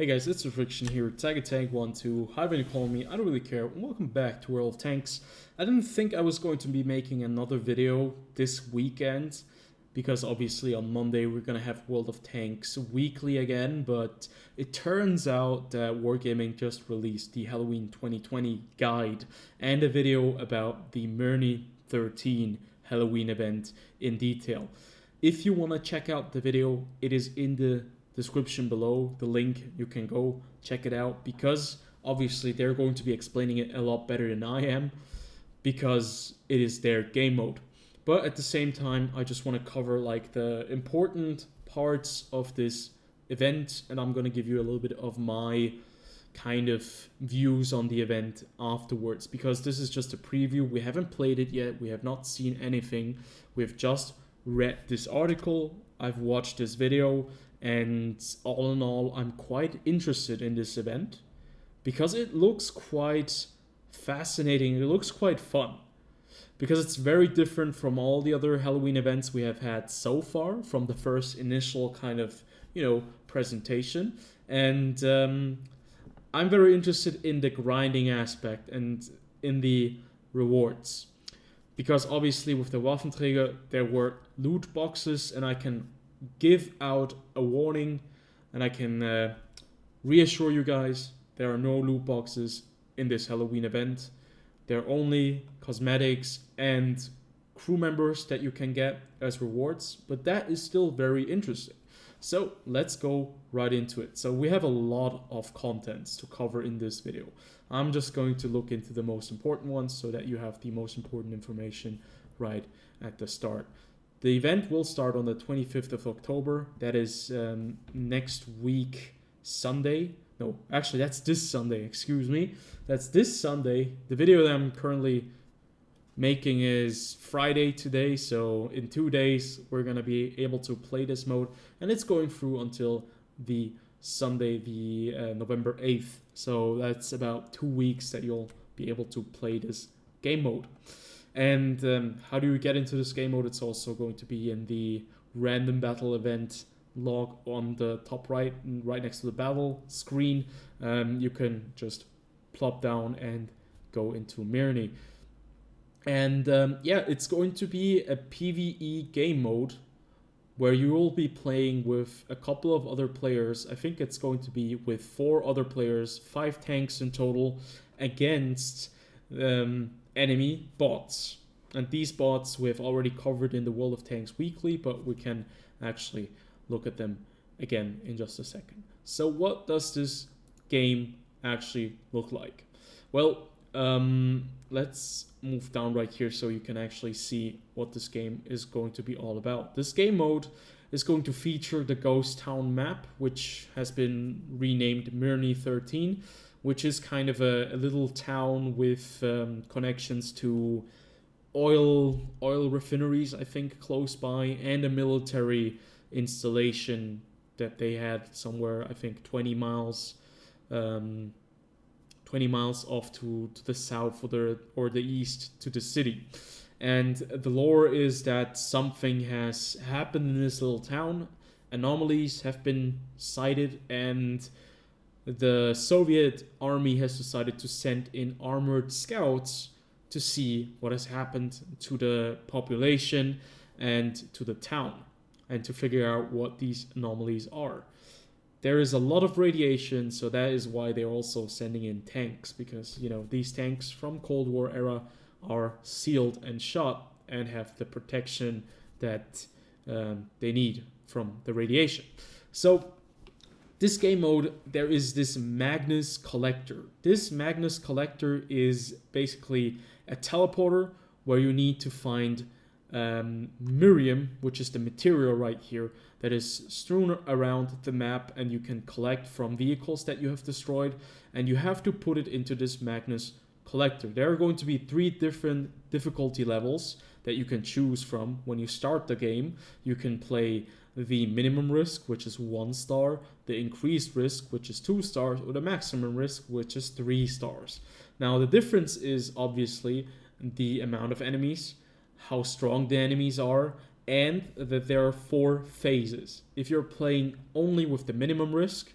guys, it's TheFrXion here, Tank12, however you call me, I don't really care. Welcome back to World of Tanks. I didn't think I was going to be making another video this weekend, because obviously on Monday we're gonna have World of Tanks weekly again, but it turns out that Wargaming just released the Halloween 2020 guide and a video about the Mirny 13 Halloween event in detail. If you want to check out the video, it is in the description below, the link. You can go check it out, because obviously they're going to be explaining it a lot better than I am, because it is their game mode. But at the same time, I just want to cover like the important parts of this event, and I'm going to give you a little bit of my kind of views on the event afterwards, because this is just a preview. We haven't played it yet, we have not seen anything, we've just read this article, I've watched this video, and all in all, I'm quite interested in this event because it looks quite fascinating. It looks quite fun because it's very different from all the other Halloween events we have had so far, from the first initial kind of, presentation. And I'm very interested in the grinding aspect and in the rewards, because obviously with the Waffenträger there were loot boxes, and I can give out a warning and I can reassure you guys, there are no loot boxes in this Halloween event. There are only cosmetics and crew members that you can get as rewards, but that is still very interesting. So let's go right into it. So we have a lot of contents to cover in this video. I'm just going to look into the most important ones so that you have the most important information right at the start. The event will start on the 25th of October. That is next week, Sunday. No, actually that's this Sunday, excuse me. That's this Sunday. The video that I'm currently making is Friday today, so in 2 days we're gonna be able to play this mode, and it's going through until the Sunday, the November 8th. So that's about 2 weeks that you'll be able to play this game mode. And how do you get into this game mode? It's also going to be in the random battle event log on the top right next to the battle screen. You can just plop down and go into Mirny. And yeah, it's going to be a PvE game mode where you will be playing with a couple of other players. I think it's going to be with 4 other players, 5 tanks in total, against enemy bots. And these bots we have already covered in the World of Tanks weekly, but we can actually look at them again in just a second. So what does this game actually look like? Well, let's move down right here so you can actually see what this game is going to be all about. This game mode is going to feature the Ghost Town map, which has been renamed Mirny 13, which is kind of a little town with connections to oil refineries, I think, close by, and a military installation that they had somewhere, I think 20 miles off to the south or the east to the city. And the lore is that something has happened in this little town. Anomalies have been sighted, and the Soviet army has decided to send in armored scouts to see what has happened to the population and to the town, and to figure out what these anomalies are. There is a lot of radiation, so that is why they're also sending in tanks, because these tanks from Cold War era are sealed and shot and have the protection that they need from the radiation. So this game mode, there is this Magnus Collector. This Magnus Collector is basically a teleporter where you need to find Miriam, which is the material right here that is strewn around the map, and you can collect from vehicles that you have destroyed, and you have to put it into this Magnus Collector. There are going to be 3 different difficulty levels that you can choose from. When you start the game, you can play the minimum risk, which is 1 star, the increased risk, which is 2 stars, or the maximum risk, which is 3 stars. Now the difference is obviously the amount of enemies, how strong the enemies are, and that there are 4 phases. If you're playing only with the minimum risk,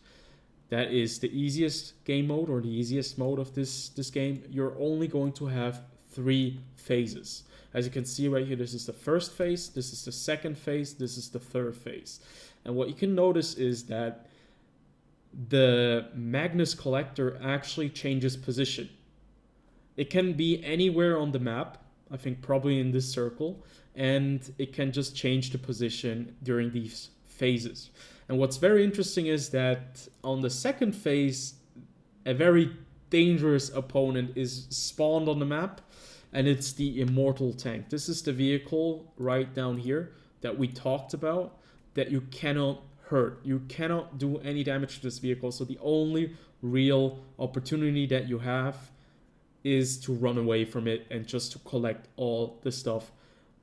that is the easiest game mode, or the easiest mode of this game, you're only going to have 3 phases. As you can see right here, this is the first phase, this is the second phase, this is the third phase. And what you can notice is that the Magnus Collector actually changes position. It can be anywhere on the map, I think probably in this circle, and it can just change the position during these phases. And what's very interesting is that on the second phase, a very dangerous opponent is spawned on the map, and it's the Immortal Tank. This is the vehicle right down here that we talked about that you cannot hurt. You cannot do any damage to this vehicle. So the only real opportunity that you have is to run away from it and just to collect all the stuff,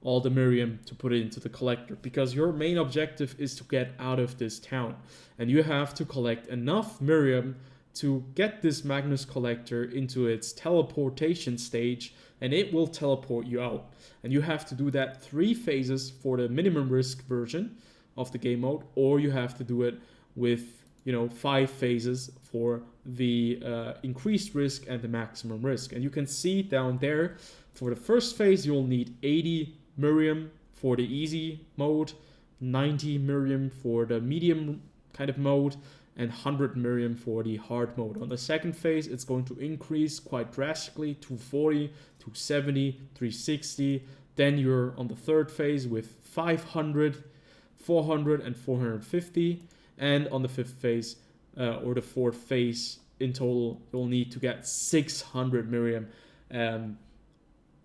all the Miriam, to put it into the collector, because your main objective is to get out of this town, and you have to collect enough Miriam to get this Magnus Collector into its teleportation stage, and it will teleport you out. And you have to do that 3 phases for the minimum risk version of the game mode, or you have to do it with 5 phases for the increased risk and the maximum risk. And you can see down there, for the first phase you'll need 80 Miriam for the easy mode, 90 Miriam for the medium kind of mode, and 100 Miriam for the hard mode. On the second phase, it's going to increase quite drastically, 240, 270, 360. Then you're on the third phase with 500, 400, and 450. And on the fifth phase, or the fourth phase, in total, you'll need to get 600 Miriam in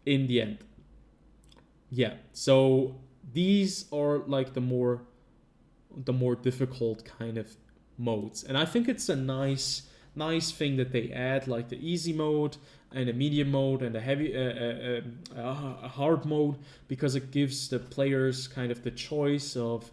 the end. Yeah, so these are like the more difficult kind of modes, and I think it's a nice thing that they add, like the easy mode and the medium mode and the heavy hard mode, because it gives the players kind of the choice of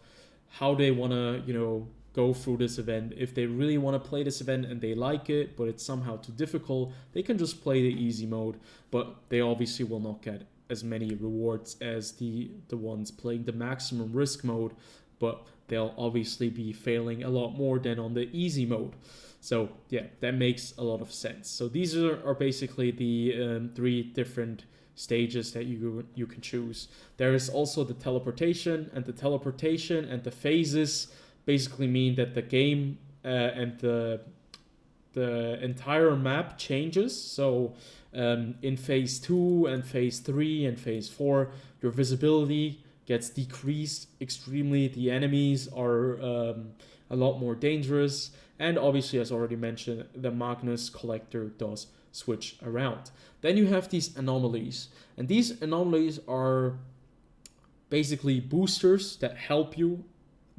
how they want to go through this event. If they really want to play this event and they like it, but it's somehow too difficult, they can just play the easy mode, but they obviously will not get as many rewards as the ones playing the maximum risk mode, but they'll obviously be failing a lot more than on the easy mode. So yeah, that makes a lot of sense. So these are basically the 3 different stages that you can choose. There is also the teleportation, and the phases basically mean that the game and the entire map changes. So in phase 2 and phase 3 and phase 4, your visibility gets decreased extremely. The enemies are a lot more dangerous, and obviously, as already mentioned, the Magnus Collector does switch around. Then you have these anomalies, and these anomalies are basically boosters that help you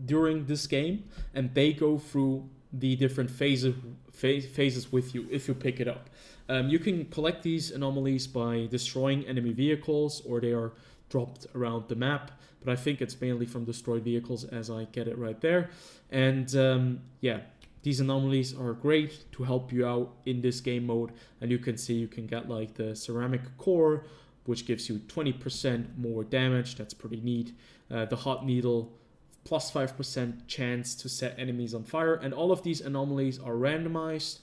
during this game, and they go through the different phases with you if you pick it up. You can collect these anomalies by destroying enemy vehicles, or they are dropped around the map, but I think it's mainly from destroyed vehicles, as I get it right there. And yeah, these anomalies are great to help you out in this game mode, and you can see you can get like the ceramic core, which gives you 20% more damage. That's pretty neat. The hot needle, plus 5% chance to set enemies on fire, and all of these anomalies are randomized,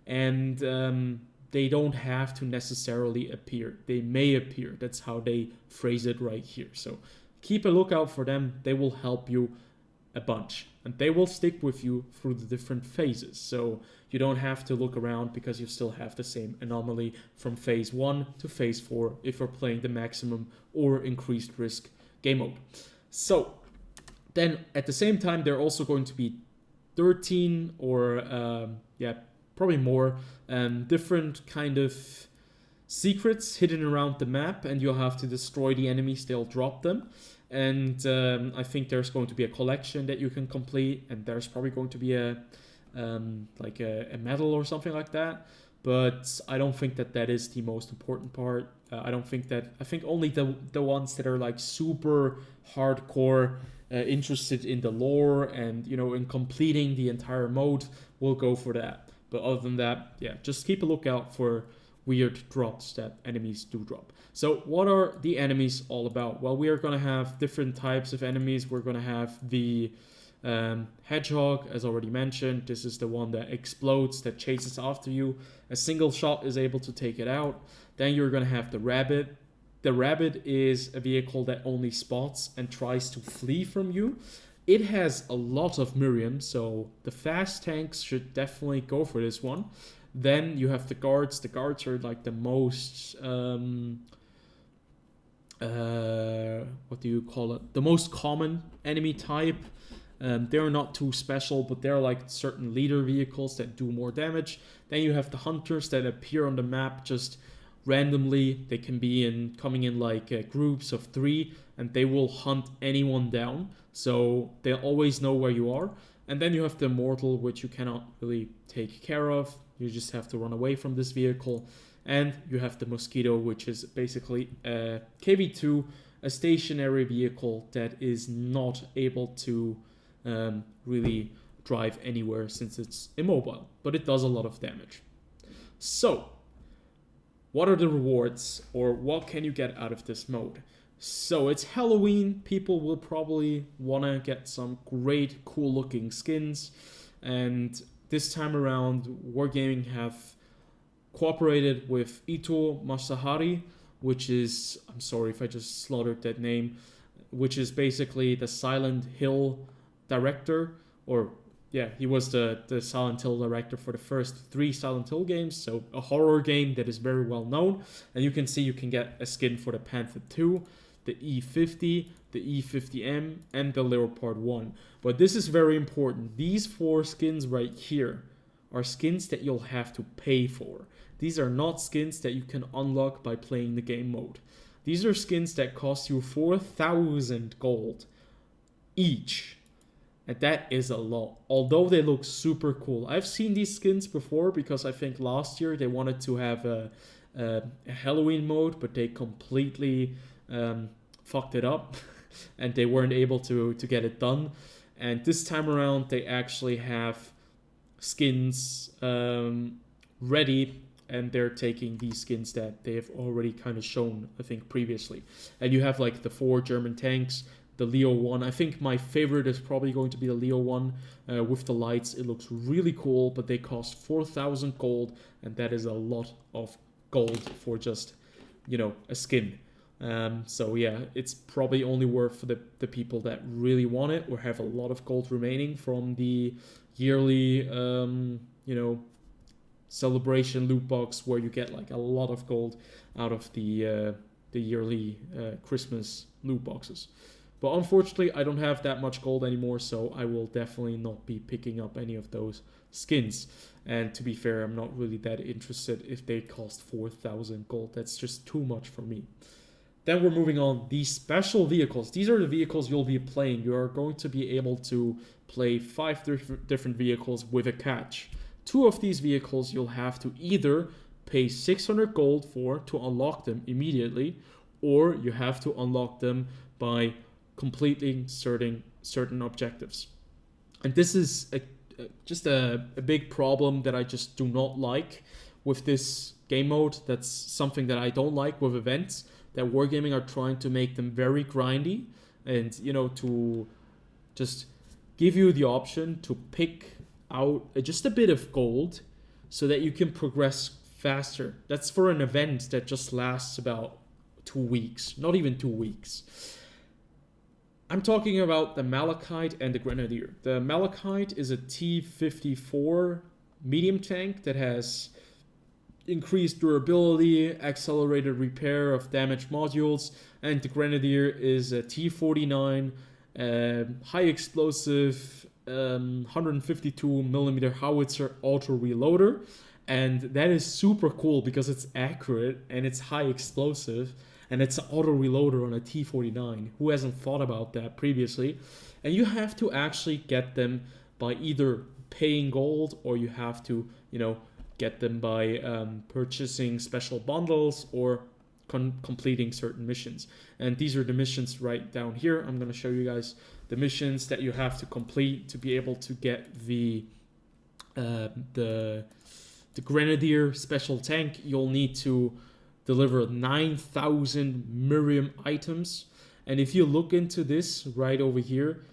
and they don't have to necessarily appear. They may appear. That's how they phrase it right here. So keep a lookout for them. They will help you a bunch, and they will stick with you through the different phases. So you don't have to look around, because you still have the same anomaly from phase 1 to phase 4 if you're playing the maximum or increased risk game mode. So then at the same time, there are also going to be 13 or probably more different kind of secrets hidden around the map, and you'll have to destroy the enemies. They'll drop them. And I think there's going to be a collection that you can complete, and there's probably going to be a medal or something like that. But I don't think that is the most important part. I think only the ones that are like super hardcore interested in the lore and in completing the entire mode will go for that. But other than that, yeah, just keep a lookout for weird drops that enemies do drop. So what are the enemies all about? Well, we are going to have different types of enemies. We're going to have the Hedgehog, as already mentioned, this is the one that explodes, that chases after you. A single shot is able to take it out. Then you're going to have the Rabbit. The Rabbit is a vehicle that only spots and tries to flee from you. It has a lot of Miriam, so the fast tanks should definitely go for this one. Then you have the Guards. The Guards are like the most... what do you call it? The most common enemy type. They're not too special, but they're like certain leader vehicles that do more damage. Then you have the Hunters that appear on the map just randomly. They can be coming in like groups of 3, and they will hunt anyone down. So they'll always know where you are. And then you have the Immortal, which you cannot really take care of. You just have to run away from this vehicle. And you have the Mosquito, which is basically a KV-2, a stationary vehicle that is not able to really drive anywhere since it's immobile, but it does a lot of damage. So, what are the rewards, or what can you get out of this mode? So, it's Halloween. People will probably want to get some great, cool-looking skins, and this time around, Wargaming have cooperated with Ito Masahari, which is, I'm sorry if I just slaughtered that name, which is basically the Silent Hill director, or yeah, he was the Silent Hill director for the first 3 Silent Hill games, so a horror game that is very well known. And you can see you can get a skin for the Panther 2, the E50, the E50M, and the Leopard 1. But this is very important. These 4 skins right here are skins that you'll have to pay for. These are not skins that you can unlock by playing the game mode. These are skins that cost you 4,000 gold each. And that is a lot, although they look super cool. I've seen these skins before because I think last year they wanted to have a Halloween mode, but they completely fucked it up and they weren't able to get it done. And this time around they actually have skins ready, and they're taking these skins that they have already kind of shown, I think, previously. And you have like the 4 German tanks, the Leo 1. I think my favorite is probably going to be the Leo 1 with the lights. It looks really cool, but they cost 4,000 gold, and that is a lot of gold for just, you know, a skin. So yeah, it's probably only worth for the people that really want it or have a lot of gold remaining from the yearly, you know, celebration loot box where you get like a lot of gold out of the yearly Christmas loot boxes. But unfortunately, I don't have that much gold anymore, so I will definitely not be picking up any of those skins. And to be fair, I'm not really that interested if they cost 4,000 gold. That's just too much for me. Then we're moving on. These special vehicles. These are the vehicles you'll be playing. You are going to be able to play 5 different vehicles with a catch. 2 of these vehicles you'll have to either pay 600 gold for to unlock them immediately, or you have to unlock them by completing certain objectives. And this is just a big problem that I just do not like with this game mode. That's something that I don't like with events, that Wargaming are trying to make them very grindy, and you know, to just give you the option to pick out just a bit of gold so that you can progress faster. That's for an event that just lasts about 2 weeks, not even 2 weeks. I'm talking about the Malachite and the Grenadier. The Malachite is a T-54 medium tank that has increased durability, accelerated repair of damaged modules, and the Grenadier is a T-49 high explosive 152mm howitzer auto reloader. And that is super cool because it's accurate and it's high explosive. And it's an auto reloader on a T-49. Who hasn't thought about that previously? And you have to actually get them by either paying gold, or you have to, you know, get them by purchasing special bundles or completing certain missions. And these are the missions right down here. I'm going to show you guys the missions that you have to complete to be able to get the Grenadier special tank. You'll need to deliver 9,000 Miriam items. And if you look into this right over here,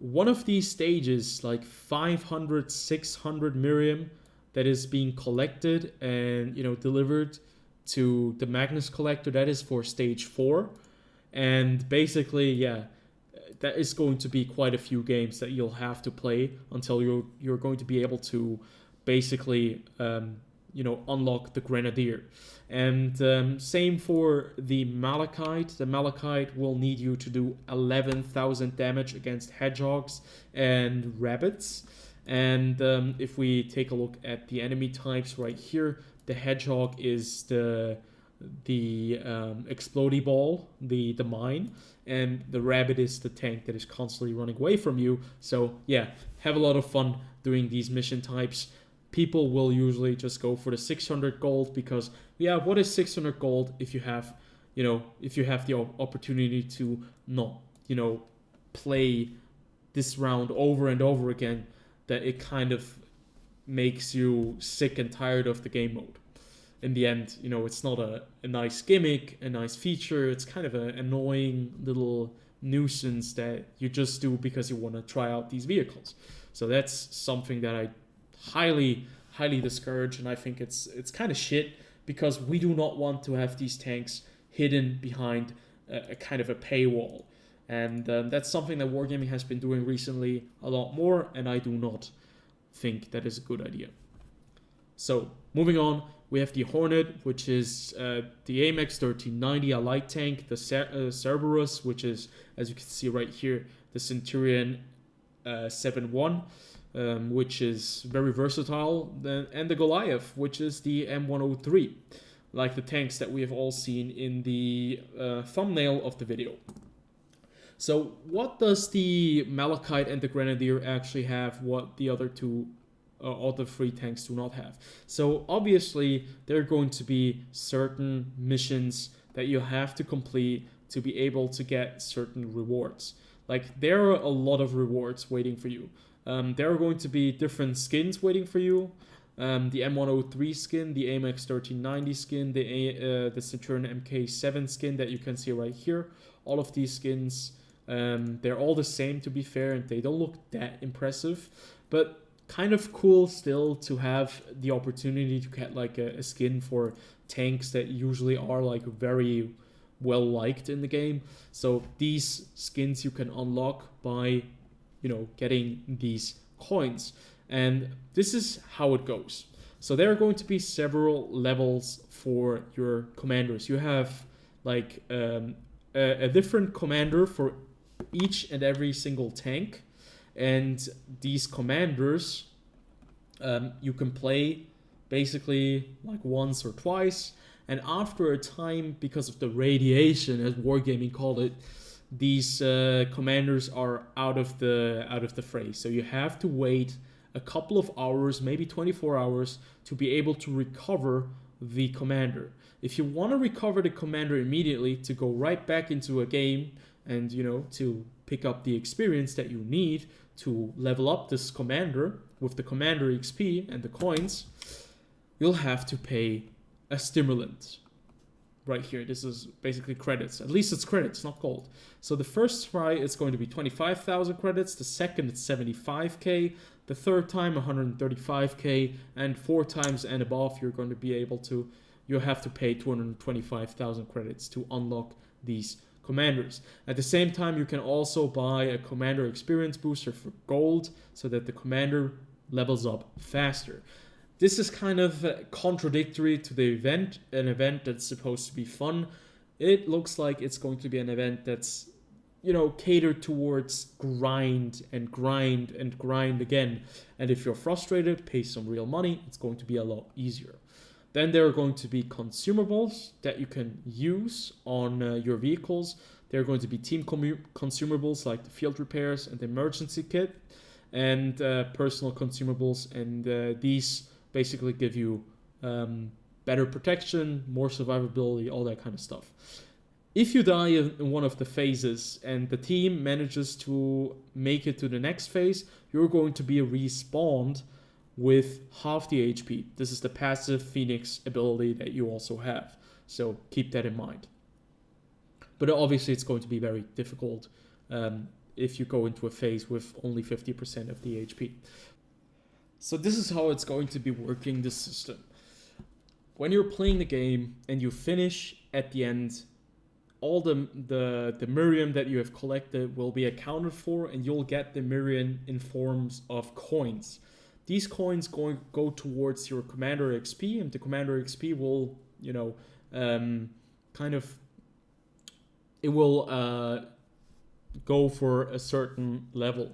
one of these stages, like 500, 600 Miriam, that is being collected and, you know, delivered to the Magnus Collector, that is for stage 4. And basically, yeah, that is going to be quite a few games that you'll have to play until you're going to be able to basically, you know, unlock the Grenadier. And same for the Malachite. The Malachite will need you to do 11,000 damage against hedgehogs and rabbits. And if we take a look at the enemy types right here, the hedgehog is the explodey ball, the mine, and the rabbit is the tank that is constantly running away from you. So yeah, have a lot of fun doing these mission types. People will usually just go for the 600 gold because, yeah, what is 600 gold if you have, you know, if you have the opportunity to not, you know, play this round over and over again, that it kind of makes you sick and tired of the game mode. In the end, you know, it's not a nice gimmick, a nice feature. It's kind of an annoying little nuisance that you just do because you want to try out these vehicles. So that's something that I highly discourage, and I think it's kind of shit because we do not want to have these tanks hidden behind a kind of a paywall. And that's something that Wargaming has been doing recently a lot more, and I do not think that is a good idea. So moving on, we have the Hornet, which is the AMX 1390, a light tank, the Cerberus, which is, as you can see right here, the Centurion 7-1, which is very versatile, and the Goliath, which is the M103, like the tanks that we have all seen in the thumbnail of the video. So what does the Malachite and the Grenadier actually have what the other two other 3 tanks do not have? So obviously there are going to be certain missions that you have to complete to be able to get certain rewards. Like, there are a lot of rewards waiting for you. There are going to be different skins waiting for you. The M103 skin, the AMX 1390 skin, the Centurion MK7 skin that you can see right here. All of these skins, they're all the same, to be fair, and they don't look that impressive, but kind of cool still to have the opportunity to get like a skin for tanks that usually are like very well liked in the game. So these skins you can unlock by, you know, getting these coins, and this is how it goes. So there are going to be several levels for your commanders. You have like a different commander for each and every single tank, and these commanders you can play basically like once or twice, and after a time, because of the radiation, as Wargaming called it, these commanders are out of the fray. So you have to wait a couple of hours, maybe 24 hours, to be able to recover the commander. If you want to recover the commander immediately to go right back into a game and, you know, to pick up the experience that you need to level up this commander with the commander XP and the coins, you'll have to pay a stimulant. Right here, this is basically credits. At least it's credits, not gold. So the first try is going to be 25,000 credits. The second, it's 75k. The third time, 135k. And 4 times and above, you're going to be able to, you have to pay 225,000 credits to unlock these commanders. At the same time, you can also buy a commander experience booster for gold so that the commander levels up faster. This is kind of contradictory to the event, an event that's supposed to be fun. It looks like it's going to be an event that's, you know, catered towards grind and grind and grind again. And if you're frustrated, pay some real money, it's going to be a lot easier. Then there are going to be consumables that you can use on your vehicles. There are going to be team consumables like the field repairs and the emergency kit, and personal consumables, and these basically give you better protection, more survivability, all that kind of stuff. If you die in one of the phases and the team manages to make it to the next phase, you're going to be respawned with half the HP. This is the passive Phoenix ability that you also have, so keep that in mind. But obviously it's going to be very difficult if you go into a phase with only 50% of the HP. So this is how it's going to be working, this system. When you're playing the game and you finish at the end, all the Mirny that you have collected will be accounted for, and you'll get the Mirny in forms of coins. These coins go towards your Commander XP, and the Commander XP will, you know, it will go for a certain level.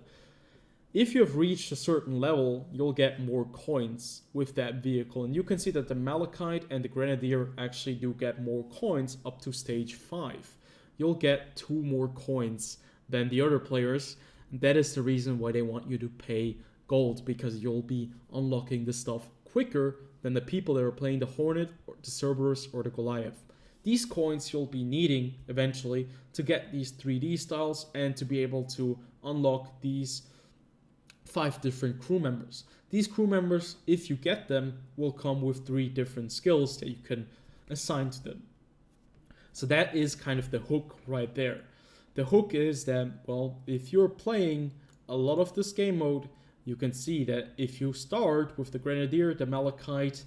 If you have reached a certain level, you'll get more coins with that vehicle. And you can see that the Malachite and the Grenadier actually do get more coins up to stage 5. You'll get 2 more coins than the other players. And that is the reason why they want you to pay gold, because you'll be unlocking the stuff quicker than the people that are playing the Hornet, or the Cerberus, or the Goliath. These coins you'll be needing eventually to get these 3D styles and to be able to unlock these 5 different crew members. These crew members, if you get them, will come with 3 different skills that you can assign to them. So that is kind of the hook right there. The hook is that, well, if you're playing a lot of this game mode, you can see that if you start with the Grenadier, the Malachite,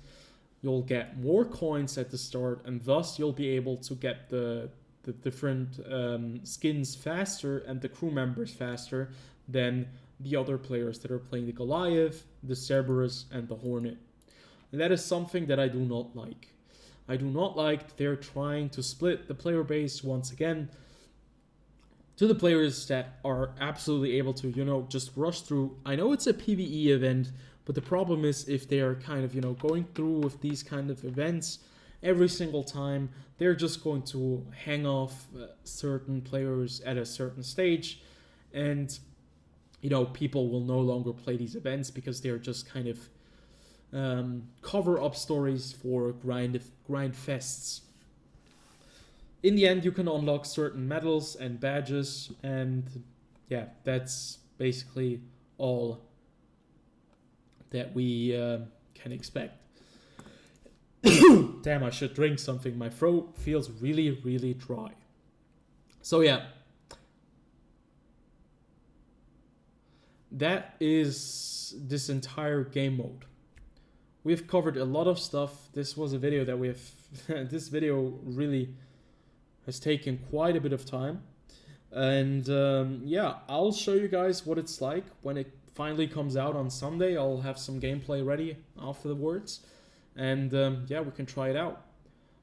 you'll get more coins at the start, and thus you'll be able to get the different skins faster and the crew members faster than the other players that are playing the Goliath, the Cerberus, and the Hornet. And that is something that I do not like. I do not like that they're trying to split the player base once again to the players that are absolutely able to, you know, just rush through. I know it's a PvE event, but the problem is if they are kind of, you know, going through with these kind of events every single time, they're just going to hang off certain players at a certain stage, and you know, people will no longer play these events because they're just kind of cover-up stories for grind fests. In the end, you can unlock certain medals and badges, and yeah, that's basically all that we can expect. Damn, I should drink something. My throat feels really, really dry. So yeah. That is this entire game mode. We've covered a lot of stuff. This was a video that this video really has taken quite a bit of time. And yeah, I'll show you guys what it's like when it finally comes out on Sunday. I'll have some gameplay ready afterwards. And yeah, we can try it out.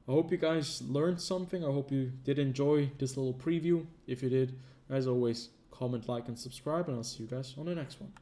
I hope you guys learned something. I hope you did enjoy this little preview. If you did, as always, comment, like, and subscribe, and I'll see you guys on the next one.